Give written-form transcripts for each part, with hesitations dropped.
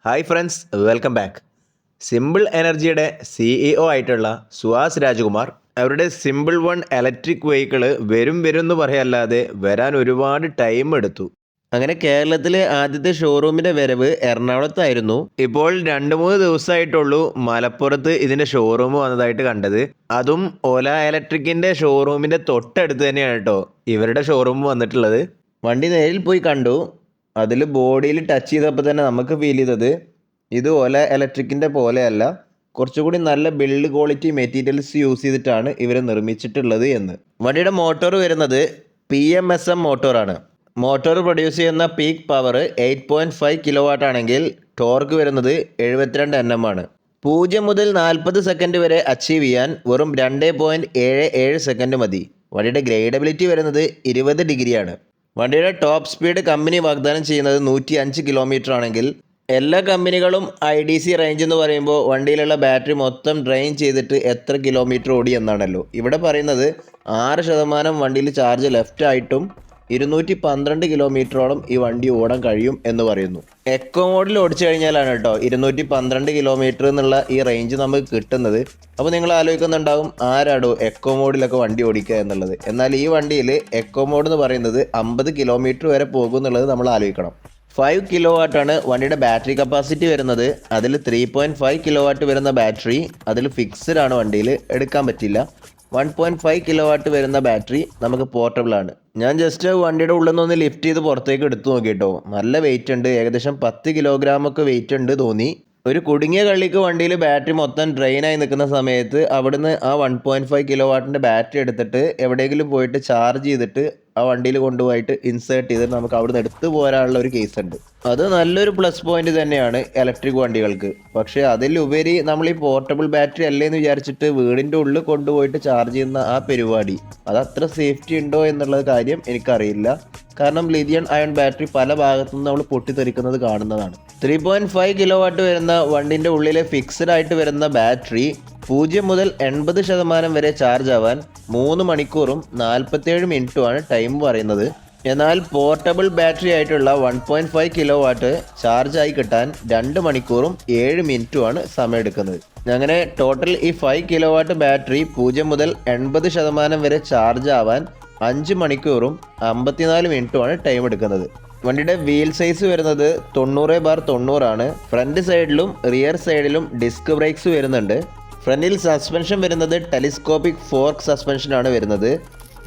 Hi friends, welcome back. Simple എനർജിയുടെ CEO ആയിട്ടുള്ള സുഹാസ് രാജകുമാർ അവരുടെ സിമ്പിൾ വൺ ഇലക്ട്രിക് വെഹിക്കിള് വരും എന്ന് പറയാല്ലാതെ വരാൻ ഒരുപാട് ടൈം എടുത്തു. അങ്ങനെ കേരളത്തിലെ ആദ്യത്തെ ഷോറൂമിൻ്റെ വരവ് എറണാകുളത്തായിരുന്നു. ഇപ്പോൾ 2-3 ദിവസമായിട്ടുള്ളൂ മലപ്പുറത്ത് ഇതിൻ്റെ ഷോറൂം വന്നതായിട്ട് കണ്ടത്. അതും ഓല ഇലക്ട്രിക്കിൻ്റെ ഷോറൂമിൻ്റെ തൊട്ടടുത്ത് തന്നെയാണ് കേട്ടോ ഇവരുടെ ഷോറൂം വന്നിട്ടുള്ളത്. വണ്ടി നേരിൽ പോയി കണ്ടു. അതിൽ ബോഡിയിൽ ടച്ച് ചെയ്തപ്പോൾ തന്നെ നമുക്ക് ഫീൽ ചെയ്തത് ഇത് ഓല ഇലക്ട്രിക്കിൻ്റെ പോലെയല്ല, കുറച്ചുകൂടി നല്ല ബിൽഡ് ക്വാളിറ്റി മെറ്റീരിയൽസ് യൂസ് ചെയ്തിട്ടാണ് ഇവർ നിർമ്മിച്ചിട്ടുള്ളത് എന്ന്. വണ്ടിയുടെ മോട്ടോർ വരുന്നത് PMSM മോട്ടോറാണ്. മോട്ടോർ പ്രൊഡ്യൂസ് ചെയ്യുന്ന പീക്ക് പവർ 8.5 കിലോ വാട്ട് ആണെങ്കിൽ ടോർക്ക് വരുന്നത് 72 Nm ആണ്. 0 മുതൽ 40 സെക്കൻഡ് വരെ അച്ചീവ് ചെയ്യാൻ വെറും 2.77 സെക്കൻഡ് മതി. വണ്ടിയുടെ ഗ്രേഡബിലിറ്റി വരുന്നത് 20 ഡിഗ്രിയാണ്. വണ്ടിയുടെ ടോപ്പ് സ്പീഡ് കമ്പനി വാഗ്ദാനം ചെയ്യുന്നത് 105 കിലോമീറ്റർ ആണെങ്കിൽ എല്ലാ കമ്പനികളും IDC റേഞ്ച് എന്ന് പറയുമ്പോൾ വണ്ടിയിലുള്ള ബാറ്ററി മൊത്തം ഡ്രെയിൻ ചെയ്തിട്ട് എത്ര കിലോമീറ്റർ ഓടി എന്നാണല്ലോ. ഇവിടെ പറയുന്നത് 6% വണ്ടിയിൽ ചാർജ് ലെഫ്റ്റ് ആയിട്ടും 212 കിലോമീറ്ററോളം ഈ വണ്ടി ഓടാൻ കഴിയും എന്ന് പറയുന്നു. എക്കോ മോഡിൽ ഓടിച്ചു കഴിഞ്ഞാലാണ് കേട്ടോ 212 കിലോമീറ്റർ എന്നുള്ള ഈ റേഞ്ച് നമുക്ക് കിട്ടുന്നത്. അപ്പോൾ നിങ്ങൾ ആലോചിക്കുന്നുണ്ടാവും, ആരാടോ എക്കോ മോഡിലൊക്കെ വണ്ടി ഓടിക്കുക എന്നുള്ളത്. എന്നാൽ ഈ വണ്ടിയിൽ എക്കോ മോഡ് എന്ന് പറയുന്നത് 50 കിലോമീറ്റർ വരെ പോകും എന്നുള്ളത് നമ്മൾ ആലോചിക്കണം. 5 കിലോ വാട്ടാണ് വണ്ടിയുടെ ബാറ്ററി കപ്പാസിറ്റി വരുന്നത്. അതിൽ 3.5 കിലോ വാട്ട് വരുന്ന ബാറ്ററി അതിൽ ഫിക്സ്ഡ് ആണ്, വണ്ടിയിൽ എടുക്കാൻ പറ്റില്ല. 1.5 കിലോ വാട്ട് വരുന്ന ബാറ്ററി നമുക്ക് പോർട്ടബിൾ ആണ്. ഞാൻ ജസ്റ്റ് വണ്ടിയുടെ ഉള്ളിൽ നിന്ന് ലിഫ്റ്റ് ചെയ്ത് പുറത്തേക്ക് എടുത്തു നോക്കിയിട്ടോ. നല്ല വെയിറ്റ് ഉണ്ട്, ഏകദേശം 10 കിലോഗ്രാമൊക്കെ വെയിറ്റ് ഉണ്ട് തോന്നി. ഒരു കുടുങ്ങിയ കള്ളിക്ക് വണ്ടിയിൽ ബാറ്ററി മൊത്തം ഡ്രെയിനായി നിൽക്കുന്ന സമയത്ത് അവിടുന്ന് ആ 1.5 കിലോ വാട്ടിൻ്റെ ബാറ്ററി എടുത്തിട്ട് എവിടെയെങ്കിലും പോയിട്ട് ചാർജ് ചെയ്തിട്ട് ആ വണ്ടിയിൽ കൊണ്ടുപോയിട്ട് ഇൻസേർട്ട് ചെയ്തിട്ട് നമുക്ക് അവിടുന്ന് എടുത്തു പോരാനുള്ള ഒരു കേസ് ഉണ്ട്. അത് നല്ലൊരു പ്ലസ് പോയിന്റ് തന്നെയാണ് ഇലക്ട്രിക് വണ്ടികൾക്ക്. പക്ഷേ അതിലുപരി നമ്മൾ ഈ പോർട്ടബിൾ ബാറ്ററി അല്ലേന്ന് വിചാരിച്ചിട്ട് വീടിൻ്റെ ഉള്ളിൽ കൊണ്ടുപോയിട്ട് ചാർജ് ചെയ്യുന്ന ആ പരിപാടി അത് അത്ര സേഫ്റ്റി ഉണ്ടോ എന്നുള്ള കാര്യം എനിക്കറിയില്ല. കാരണം ലിഥിയം അയൺ ബാറ്ററി പല ഭാഗത്തുനിന്ന് നമ്മൾ പൊട്ടിത്തെറിക്കുന്നത് കാണുന്നതാണ്. 3.5 കിലോ വാട്ട് വരുന്ന വണ്ടിൻ്റെ ഉള്ളിലെ ഫിക്സ്ഡ് ആയിട്ട് വരുന്ന ബാറ്ററി 0 മുതൽ 80% വരെ ചാർജ് ആവാൻ 3 മണിക്കൂറും 47 മിനിറ്റുമാണ് ടൈം പറയുന്നത്. എന്നാൽ പോർട്ടബിൾ ബാറ്ററി ആയിട്ടുള്ള 1.5 കിലോ വാട്ട് ചാർജ് ആയി കിട്ടാൻ 2 മണിക്കൂറും 7 മിനിറ്റുമാണ് സമയം എടുക്കുന്നത്. അങ്ങനെ ടോട്ടൽ ഈ 5 കിലോ വാട്ട് ബാറ്ററി 0 മുതൽ 80% വരെ ചാർജ് ആവാൻ 5 മണിക്കൂറും 54 മിനിറ്റുമാണ് ടൈം എടുക്കുന്നത്. വണ്ടിയുടെ വീൽ സൈസ് വരുന്നത് 90/90 ആണ്. ഫ്രണ്ട് സൈഡിലും റിയർ സൈഡിലും ഡിസ്ക് ബ്രേക്സ് വരുന്നുണ്ട്. ഫ്രണ്ടിൽ സസ്പെൻഷൻ വരുന്നത് ടെലിസ്കോപ്പിക് ഫോർക്ക് സസ്പെൻഷനാണ് വരുന്നത്.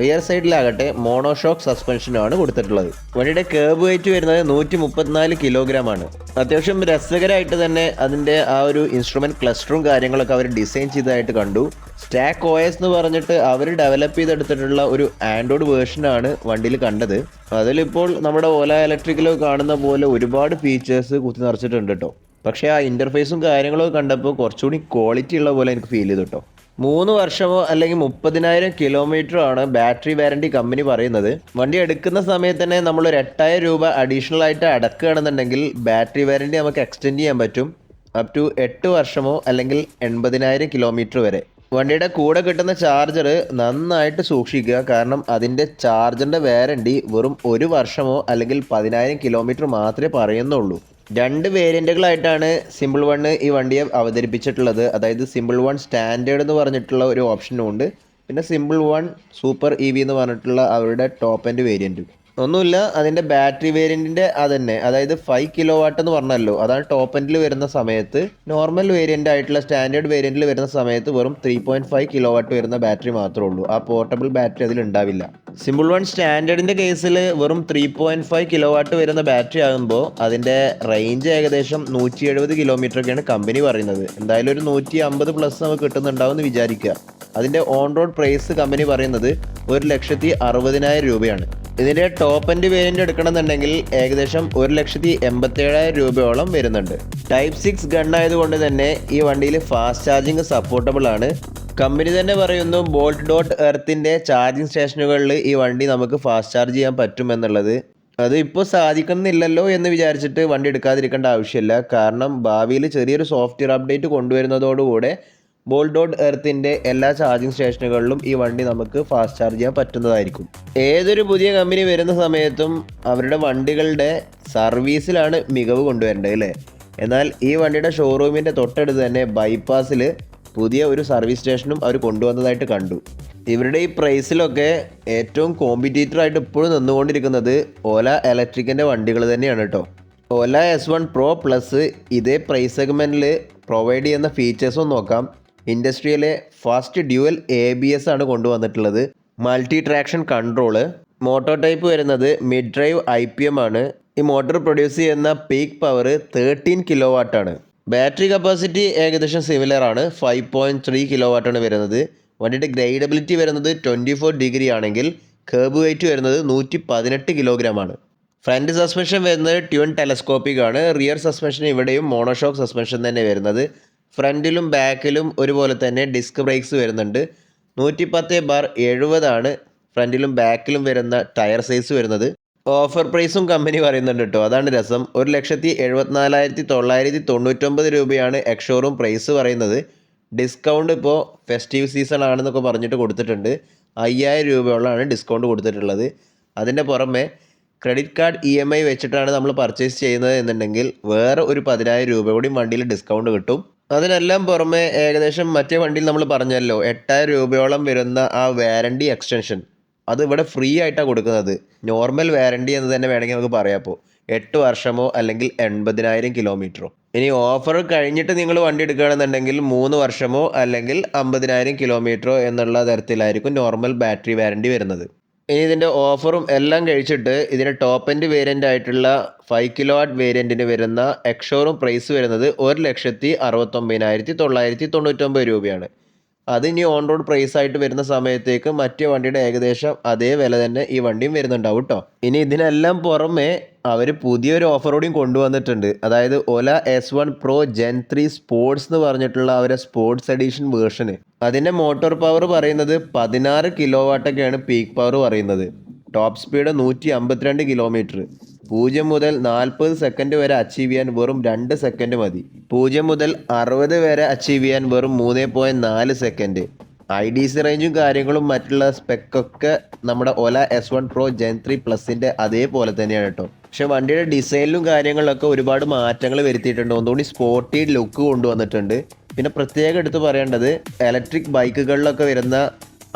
റിയർ സൈഡിലാകട്ടെ മോണോഷോക്ക് സസ്പെൻഷനാണ് കൊടുത്തിട്ടുള്ളത്. വണ്ടിയുടെ കേർബ് വെയിറ്റ് വരുന്നത് 134 കിലോഗ്രാം ആണ്. അത്യാവശ്യം രസകരമായിട്ട് തന്നെ അതിൻ്റെ ആ ഒരു ഇൻസ്ട്രുമെൻറ്റ് ക്ലസ്റ്ററും കാര്യങ്ങളൊക്കെ അവർ ഡിസൈൻ ചെയ്തതായിട്ട് കണ്ടു. സ്റ്റാക്ക് OS എന്ന് പറഞ്ഞിട്ട് അവർ ഡെവലപ്പ് ചെയ്തെടുത്തിട്ടുള്ള ഒരു ആൻഡ്രോയിഡ് വേർഷനാണ് വണ്ടിയിൽ കണ്ടത്. അതിലിപ്പോൾ നമ്മുടെ ഓല ഇലക്ട്രിക്കിലോ കാണുന്ന പോലെ ഒരുപാട് ഫീച്ചേഴ്സ് കുത്തി നിറച്ചിട്ടുണ്ട് കേട്ടോ. പക്ഷേ ആ ഇൻ്റർഫേസും കാര്യങ്ങളൊക്കെ കണ്ടപ്പോൾ കുറച്ചുകൂടി ക്വാളിറ്റി ഉള്ള പോലെ എനിക്ക് ഫീൽ ചെയ്തു കേട്ടോ. 3 വർഷമോ അല്ലെങ്കിൽ 30,000 കിലോമീറ്ററോ ആണ് ബാറ്ററി വാറണ്ടി കമ്പനി പറയുന്നത്. വണ്ടി എടുക്കുന്ന സമയത്ത് തന്നെ നമ്മളൊരു 8,000 രൂപ അഡീഷണൽ ആയിട്ട് അടക്കുകയാണെന്നുണ്ടെങ്കിൽ ബാറ്ററി വാറണ്ടി നമുക്ക് എക്സ്റ്റെൻഡ് ചെയ്യാൻ പറ്റും അപ് ടു 8 വർഷമോ അല്ലെങ്കിൽ 80,000 കിലോമീറ്റർ വരെ. വണ്ടിയുടെ കൂടെ കിട്ടുന്ന ചാർജർ നന്നായിട്ട് സൂക്ഷിക്കുക. കാരണം അതിൻ്റെ ചാർജറിൻ്റെ വാറണ്ടി വെറും 1 വർഷമോ അല്ലെങ്കിൽ 10,000 കിലോമീറ്റർ മാത്രമേ പറയുന്നുള്ളൂ. 2 വേരിയൻറ്റുകളായിട്ടാണ് സിമ്പിൾ വണ്ണ് ഈ വണ്ടിയെ അവതരിപ്പിച്ചിട്ടുള്ളത്. അതായത് സിമ്പിൾ വൺ സ്റ്റാൻഡേർഡ് എന്ന് പറഞ്ഞിട്ടുള്ള ഒരു ഓപ്ഷനും ഉണ്ട്. പിന്നെ സിമ്പിൾ വൺ സൂപ്പർ EV എന്ന് പറഞ്ഞിട്ടുള്ള അവരുടെ ടോപ്പ് എൻഡ് വേരിയൻറ്റും. ഒന്നുമില്ല, അതിൻ്റെ ബാറ്ററി വേരിയൻറ്റിൻ്റെ അതന്നെ, അതായത് 5 കിലോ വാട്ട് എന്ന് പറഞ്ഞല്ലോ, അതാണ് ടോപ്പ് എൻഡിൽ വരുന്ന സമയത്ത്. നോർമൽ വേരിയൻ്റ് ആയിട്ടുള്ള സ്റ്റാൻഡേർഡ് വേരിയൻറ്റിൽ വരുന്ന സമയത്ത് വെറും 3.5 കിലോ വാട്ട് വരുന്ന ബാറ്ററി മാത്രമേ ഉള്ളൂ. ആ പോർട്ടബിൾ ബാറ്ററി അതിലുണ്ടാവില്ല. സിമ്പിൾ വൺ സ്റ്റാൻഡേർഡിൻ്റെ കേസിൽ വെറും 3.5 കിലോ വാട്ട് വരുന്ന ബാറ്ററി ആകുമ്പോൾ അതിൻ്റെ റേഞ്ച് ഏകദേശം 170 കിലോമീറ്ററൊക്കെയാണ് കമ്പനി പറയുന്നത്. എന്തായാലും ഒരു 150 പ്ലസ് നമുക്ക് കിട്ടുന്നുണ്ടാവും എന്ന് വിചാരിക്കുക. അതിൻ്റെ ഓൺ റോഡ് പ്രൈസ് കമ്പനി പറയുന്നത് 1,60,000 രൂപയാണ്. ഇതിൻ്റെ ടോപ്പ് എൻഡ് വേരിയൻ്റ് എടുക്കണമെന്നുണ്ടെങ്കിൽ ഏകദേശം 1,87,000 രൂപയോളം വരുന്നുണ്ട്. ടൈപ്പ് 6 ഗൺ ആയതുകൊണ്ട് തന്നെ ഈ വണ്ടിയിൽ ഫാസ്റ്റ് ചാർജിങ് സപ്പോർട്ടബിൾ ആണ്. കമ്പനി തന്നെ പറയുന്നു Bolt.Earthൻ്റെ ചാർജിങ് സ്റ്റേഷനുകളിൽ ഈ വണ്ടി നമുക്ക് ഫാസ്റ്റ് ചാർജ് ചെയ്യാൻ പറ്റുമെന്നുള്ളത്. അത് ഇപ്പോൾ സാധിക്കുന്നില്ലല്ലോ എന്ന് വിചാരിച്ചിട്ട് വണ്ടി എടുക്കാതിരിക്കേണ്ട ആവശ്യമില്ല. കാരണം ഭാവിയിൽ ചെറിയൊരു സോഫ്റ്റ്വെയർ അപ്ഡേറ്റ് കൊണ്ടുവരുന്നതോടുകൂടെ Bolt.Earthൻ്റെ എല്ലാ ചാർജിങ് സ്റ്റേഷനുകളിലും ഈ വണ്ടി നമുക്ക് ഫാസ്റ്റ് ചാർജ് ചെയ്യാൻ പറ്റുന്നതായിരിക്കും. ഏതൊരു പുതിയ കമ്പനി വരുന്ന സമയത്തും അവരുടെ വണ്ടികളുടെ സർവീസിലാണ് മികവ് കൊണ്ടുവരേണ്ടത് അല്ലേ. എന്നാൽ ഈ വണ്ടിയുടെ ഷോറൂമിൻ്റെ തൊട്ടടുത്ത് തന്നെ ബൈപ്പാസിൽ പുതിയ ഒരു സർവീസ് സ്റ്റേഷനും അവർ കൊണ്ടുവന്നതായിട്ട് കണ്ടു. ഇവരുടെ ഈ പ്രൈസിലൊക്കെ ഏറ്റവും കോമ്പറ്റീറ്ററായിട്ട് ഇപ്പോഴും നിന്നുകൊണ്ടിരിക്കുന്നത് ഓല ഇലക്ട്രിക്കിൻ്റെ വണ്ടികൾ തന്നെയാണ് കേട്ടോ. ഓല S1 Pro പ്ലസ് ഇതേ പ്രൈസ് സെഗ്മെൻറ്റിൽ പ്രൊവൈഡ് ചെയ്യുന്ന ഫീച്ചേഴ്സും നോക്കാം. ഇൻഡസ്ട്രിയിലെ ഫാസ്റ്റ് ഡ്യുവൽ ABS ആണ് കൊണ്ടുവന്നിട്ടുള്ളത്. Multi traction control. Motor type വരുന്നത് മിഡ് ഡ്രൈവ് IPM ആണ്. ഈ മോട്ടോർ പ്രൊഡ്യൂസ് ചെയ്യുന്ന പീക്ക് പവർ 13 kW ആണ്. ബാറ്ററി കപ്പാസിറ്റി ഏകദേശം സിമിലർ ആണ്, 5.3 kW ആണ് വരുന്നത്. വണ്ടിയുടെ ഗ്രൈഡബിലിറ്റി വരുന്നത് 24 ഡിഗ്രി ആണെങ്കിൽ കേർബ് വെയിറ്റ് വരുന്നത് 118 kg ആണ്. ഫ്രണ്ട് സസ്പെൻഷൻ വരുന്നത് ട്യൂൺ ടെലസ്കോപ്പിക് ആണ്. റിയർ സസ്പെൻഷൻ ഇവിടെയും മോണോഷോക്ക് സസ്പെൻഷൻ തന്നെ വരുന്നത്. ഫ്രണ്ടിലും ബാക്കിലും ഒരുപോലെ തന്നെ ഡിസ്ക് ബ്രേക്സ് വരുന്നുണ്ട്. 110/70 ആണ് ഫ്രണ്ടിലും ബാക്കിലും വരുന്ന ടയർ സൈസ് വരുന്നത്. ഓഫർ പ്രൈസും കമ്പനി പറയുന്നുണ്ട് കേട്ടോ, അതാണ് രസം. 1,74,999 രൂപയാണ് എക്സ്ഷോറൂം പ്രൈസ് പറയുന്നത്. ഡിസ്കൗണ്ട് ഇപ്പോൾ ഫെസ്റ്റീവ് സീസൺ ആണെന്നൊക്കെ പറഞ്ഞിട്ട് കൊടുത്തിട്ടുണ്ട്. 5,000 രൂപയോളമാണ് ഡിസ്കൗണ്ട് കൊടുത്തിട്ടുള്ളത്. അതിൻ്റെ പുറമെ ക്രെഡിറ്റ് കാർഡ് EMI വെച്ചിട്ടാണ് നമ്മൾ പർച്ചേസ് ചെയ്യുന്നത് എന്നുണ്ടെങ്കിൽ വേറെ ഒരു 10,000 രൂപ കൂടി വണ്ടിയിൽ ഡിസ്കൗണ്ട് കിട്ടും. അതിനെല്ലാം പുറമെ ഏകദേശം മറ്റേ വണ്ടിയിൽ നമ്മൾ പറഞ്ഞല്ലോ 8,000 രൂപയോളം വരുന്ന ആ വാറണ്ടി എക്സ്റ്റൻഷൻ അത് ഇവിടെ ഫ്രീ ആയിട്ടാണ് കൊടുക്കുന്നത്. നോർമൽ വാറണ്ടി എന്ന് തന്നെ വേണമെങ്കിൽ നമുക്ക് പറയാം. അപ്പോൾ 8 വർഷമോ അല്ലെങ്കിൽ 80,000 കിലോമീറ്ററോ. ഇനി ഓഫർ കഴിഞ്ഞിട്ട് നിങ്ങൾ വണ്ടി എടുക്കുകയാണെന്നുണ്ടെങ്കിൽ 3 വർഷമോ അല്ലെങ്കിൽ 50,000 കിലോമീറ്ററോ എന്നുള്ള തരത്തിലായിരിക്കും നോർമൽ ബാറ്ററി വാറണ്ടി വരുന്നത്. ഇനി ഇതിൻ്റെ ഓഫറും എല്ലാം കഴിച്ചിട്ട് ഇതിൻ്റെ ടോപ്പ് എൻഡ് വേരിയൻ്റ് ആയിട്ടുള്ള 5 kW വേരിയൻറ്റിന് വരുന്ന എക്സ്ഷോറൂം പ്രൈസ് വരുന്നത് 1,69,999 രൂപയാണ്. അത് ഇനി ഓൺ റോഡ് പ്രൈസ് ആയിട്ട് വരുന്ന സമയത്തേക്ക് മറ്റേ വണ്ടിയുടെ ഏകദേശം അതേ വില തന്നെ ഈ വണ്ടിയും വരുന്നുണ്ടാവും കേട്ടോ. ഇനി ഇതിനെല്ലാം പുറമെ അവർ പുതിയൊരു ഓഫർ കൂടിയും കൊണ്ടുവന്നിട്ടുണ്ട്. അതായത് ഓല S1 Pro Gen 3 സ്പോർട്സ് എന്ന് പറഞ്ഞിട്ടുള്ള അവരെ സ്പോർട്സ് എഡീഷൻ വേർഷന്. അതിൻ്റെ മോട്ടോർ പവർ പറയുന്നത് 16 kW പീക്ക് പവർ പറയുന്നത്. Top speed 152 km. 0 മുതൽ 40 സെക്കൻഡ് വരെ അച്ചീവ് ചെയ്യാൻ വെറും 2 സെക്കൻഡ് മതി. 0 മുതൽ 60 വരെ അച്ചീവ് ചെയ്യാൻ വെറും 3.4 സെക്കൻഡ്. IDC റേഞ്ചും കാര്യങ്ങളും മറ്റുള്ള സ്പെക്കൊക്കെ നമ്മുടെ ഓല S1 Pro Gen 3 പ്ലസിൻ്റെ അതേപോലെ തന്നെയാണ് കേട്ടോ. പക്ഷെ വണ്ടിയുടെ ഡിസൈനിലും കാര്യങ്ങളിലൊക്കെ ഒരുപാട് മാറ്റങ്ങൾ വരുത്തിയിട്ടുണ്ട്. ഒന്നുകൂടി സ്പോർട്ടി ലുക്ക് കൊണ്ടുവന്നിട്ടുണ്ട്. പിന്നെ പ്രത്യേകം എടുത്ത് പറയേണ്ടത് ഇലക്ട്രിക് ബൈക്കുകളിലൊക്കെ വരുന്ന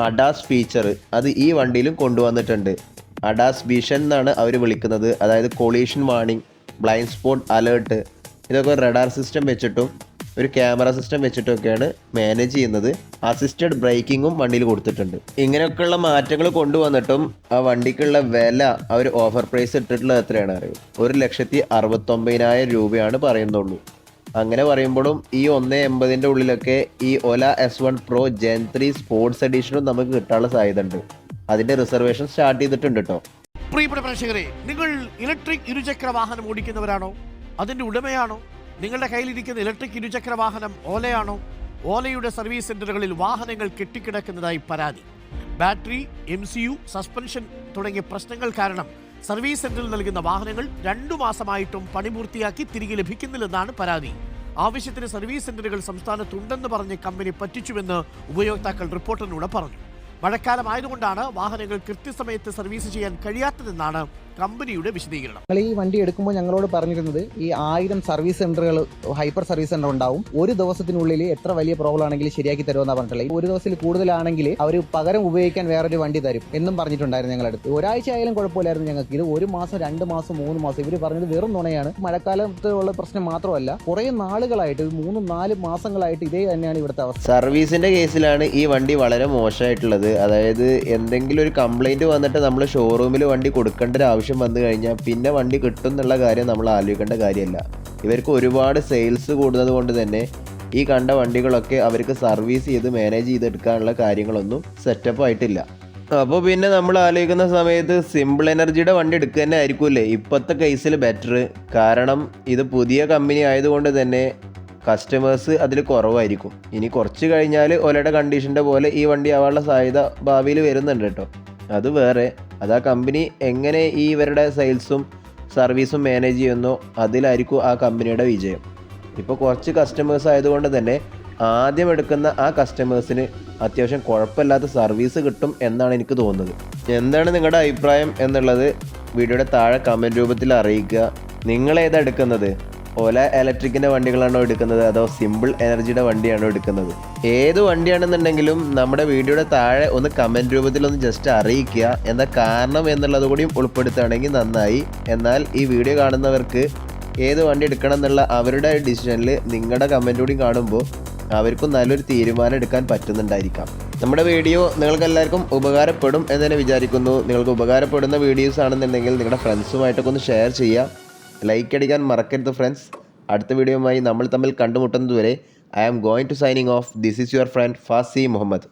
അഡാസ് ഫീച്ചർ അത് ഈ വണ്ടിയിലും കൊണ്ടുവന്നിട്ടുണ്ട്. അഡാസ് വിഷൻ എന്നാണ് അവർ വിളിക്കുന്നത്. അതായത് collision warning, blind spot alert, ഇതൊക്കെ റഡാർ സിസ്റ്റം വെച്ചിട്ടും ഒരു ക്യാമറ സിസ്റ്റം വെച്ചിട്ടൊക്കെയാണ് മാനേജ് ചെയ്യുന്നത്. അസിസ്റ്റഡ് ബ്രേക്കിങ്ങും വണ്ടിയിൽ കൊടുത്തിട്ടുണ്ട്. ഇങ്ങനെയൊക്കെയുള്ള മാറ്റങ്ങൾ കൊണ്ടുവന്നിട്ടും ആ വണ്ടിക്കുള്ള വില അവർ ഓഫർ പ്രൈസ് ഇട്ടിട്ടുള്ളത് എത്രയാണ് അറിയും? 1,69,000 രൂപയാണ് പറയുന്നുള്ളൂ. അങ്ങനെ പറയുമ്പോഴും ഈ 1,80,000 ഉള്ളിലൊക്കെ ഈ ഓല S1 Pro Gen 3 സ്പോർട്സ് എഡീഷനും നമുക്ക് കിട്ടാനുള്ള സാധ്യത ഉണ്ട്. അതിൻ്റെ റിസർവേഷൻ സ്റ്റാർട്ട് ചെയ്തിട്ടുണ്ട് കേട്ടോ. പ്രിയപ്പെട്ട പ്രേക്ഷകരെ, നിങ്ങൾ ഇലക്ട്രിക് ഇരുചക്ര വാഹനം ഓടിക്കുന്നവരാണോ? അതിൻ്റെ ഉടമയാണോ? നിങ്ങളുടെ കയ്യിലിരിക്കുന്ന ഇലക്ട്രിക് ഇരുചക്ര വാഹനം ഓലയാണോ? ഓലയുടെ സർവീസ് സെന്ററുകളിൽ വാഹനങ്ങൾ കെട്ടിക്കിടക്കുന്നതായി പരാതി. ബാറ്ററി, MCU, സസ്പെൻഷൻ തുടങ്ങിയ പ്രശ്നങ്ങൾ കാരണം സർവീസ് സെന്ററിൽ നൽകുന്ന വാഹനങ്ങൾ 2 മാസമായിട്ടും പണി പൂർത്തിയാക്കി തിരികെ ലഭിക്കുന്നില്ലെന്നാണ് പരാതി. ആവശ്യത്തിന് സർവീസ് സെന്ററുകൾ സംസ്ഥാനത്തുണ്ടെന്ന് പറഞ്ഞ് കമ്പനി പറ്റിച്ചുവെന്ന് ഉപയോക്താക്കൾ റിപ്പോർട്ടിലൂടെ പറഞ്ഞു. മഴക്കാലമായതുകൊണ്ടാണ് വാഹനങ്ങൾ കൃത്യസമയത്ത് സർവീസ് ചെയ്യാൻ കഴിയാത്തതെന്നാണ് കമ്പനിയുടെ വിശദീകരണം. ഞങ്ങൾ ഈ വണ്ടി എടുക്കുമ്പോൾ ഞങ്ങളോട് പറഞ്ഞിരുന്നത് ഈ 1000 സർവീസ് സെന്ററുകൾ, ഹൈപ്പർ സർവീസ് സെന്റർ ഉണ്ടാവും. ഒരു ദിവസത്തിനുള്ളിൽ എത്ര വലിയ പ്രോബ്ലം ആണെങ്കിലും ശരിയാക്കി തരുമെന്നാണ് പറഞ്ഞിട്ടുള്ളത്. ഒരു ദിവസത്തിൽ കൂടുതലാണെങ്കിൽ അവർ പകരം ഉപയോഗിക്കാൻ വേറൊരു വണ്ടി തരും എന്നും പറഞ്ഞിട്ടുണ്ടായിരുന്നു ഞങ്ങളടുത്ത്. ഒരാഴ്ച ആയാലും കുഴപ്പമില്ലായിരുന്നു ഞങ്ങൾക്ക്. ഇത് 1 മാസം, 2 മാസം, 3 മാസം ഇവർ പറഞ്ഞത് വെറും നുണയാണ്. മഴക്കാലത്ത് ഉള്ള പ്രശ്നം മാത്രമല്ല, കുറേ നാളുകളായിട്ട് 3-4 മാസങ്ങളായിട്ട് ഇതേ തന്നെയാണ് ഇവിടുത്തെ അവസ്ഥ. സർവീസിൻ്റെ കേസിലാണ് ഈ വണ്ടി വളരെ മോശമായിട്ടുള്ളത്. അതായത് എന്തെങ്കിലും ഒരു കംപ്ലൈൻറ്റ് വന്നിട്ട് നമ്മൾ ഷോറൂമിൽ വണ്ടി കൊടുക്കേണ്ട ഒരു ആവശ്യം വന്നു കഴിഞ്ഞാൽ പിന്നെ വണ്ടി കിട്ടും എന്നുള്ള കാര്യം നമ്മൾ ആലോചിക്കേണ്ട കാര്യമല്ല. ഇവർക്ക് ഒരുപാട് സെയിൽസ് കൂടുന്നത് കൊണ്ട് തന്നെ ഈ കണ്ട വണ്ടികളൊക്കെ അവർക്ക് സർവീസ് ചെയ്ത് മാനേജ് ചെയ്തെടുക്കാനുള്ള കാര്യങ്ങളൊന്നും സെറ്റപ്പ് ആയിട്ടില്ല. അപ്പോൾ പിന്നെ നമ്മൾ ആലോചിക്കുന്ന സമയത്ത് സിമ്പിൾ എനർജിയുടെ വണ്ടി എടുക്കുക തന്നെ ആയിരിക്കുമല്ലേ ഇപ്പോഴത്തെ കേസിൽ ബെറ്റർ. കാരണം ഇത് പുതിയ കമ്പനി ആയതുകൊണ്ട് തന്നെ കസ്റ്റമേഴ്സ് അതിൽ കുറവായിരിക്കും. ഇനി കുറച്ച് കഴിഞ്ഞാൽ ഓലയുടെ കണ്ടീഷൻ്റെ പോലെ ഈ വണ്ടി ആവാനുള്ള സാധ്യത ഭാവിയിൽ വരുന്നുണ്ട് കേട്ടോ. അത് വേറെ. അത് ആ കമ്പനി എങ്ങനെ ഈ ഇവരുടെ സെയിൽസും സർവീസും മാനേജ് ചെയ്യുന്നോ അതിലായിരിക്കും ആ കമ്പനിയുടെ വിജയം. ഇപ്പോൾ കുറച്ച് കസ്റ്റമേഴ്സ് ആയതുകൊണ്ട് തന്നെ ആദ്യം എടുക്കുന്ന ആ കസ്റ്റമേഴ്സിന് അത്യാവശ്യം കുഴപ്പമില്ലാത്ത സർവീസ് കിട്ടും എന്നാണ് എനിക്ക് തോന്നുന്നത്. എന്താണ് നിങ്ങളുടെ അഭിപ്രായം എന്നുള്ളത് വീഡിയോയുടെ താഴെ കമൻറ്റ് രൂപത്തിൽ അറിയിക്കുക. നിങ്ങളേതാ എടുക്കുന്നത്? ഓല ഇലക്ട്രിക്കിൻ്റെ വണ്ടികളാണോ എടുക്കുന്നത് അതോ സിമ്പിൾ എനർജിയുടെ വണ്ടിയാണോ എടുക്കുന്നത്? ഏത് വണ്ടിയാണെന്നുണ്ടെങ്കിലും നമ്മുടെ വീഡിയോയുടെ താഴെ ഒന്ന് കമൻറ്റ് രൂപത്തിലൊന്ന് ജസ്റ്റ് അറിയിക്കുക. എന്താ കാരണം എന്നുള്ളത് കൂടിയും ഉൾപ്പെടുത്തുകയാണെങ്കിൽ നന്നായി. എന്നാൽ ഈ വീഡിയോ കാണുന്നവർക്ക് ഏത് വണ്ടി എടുക്കണം എന്നുള്ള അവരുടെ ഡിസിഷനിൽ നിങ്ങളുടെ കമൻറ്റ് കൂടി കാണുമ്പോൾ അവർക്കും നല്ലൊരു തീരുമാനം എടുക്കാൻ പറ്റുന്നുണ്ടായിരിക്കാം. നമ്മുടെ വീഡിയോ നിങ്ങൾക്ക് എല്ലാവർക്കും ഉപകാരപ്പെടും എന്ന് തന്നെ വിചാരിക്കുന്നു. നിങ്ങൾക്ക് ഉപകാരപ്പെടുന്ന വീഡിയോസ് ആണെന്നുണ്ടെങ്കിൽ നിങ്ങളുടെ ഫ്രണ്ട്സുമായിട്ടൊക്കെ ഒന്ന് ഷെയർ ചെയ്യുക. ലൈക്ക് അടിക്കാൻ മറക്കരുത് ഫ്രണ്ട്സ്. അടുത്ത വീഡിയോയുമായി നമ്മൾ തമ്മിൽ കണ്ടുമുട്ടുന്നതുവരെ I am going to signing off. This is your friend Fasi Muhammad.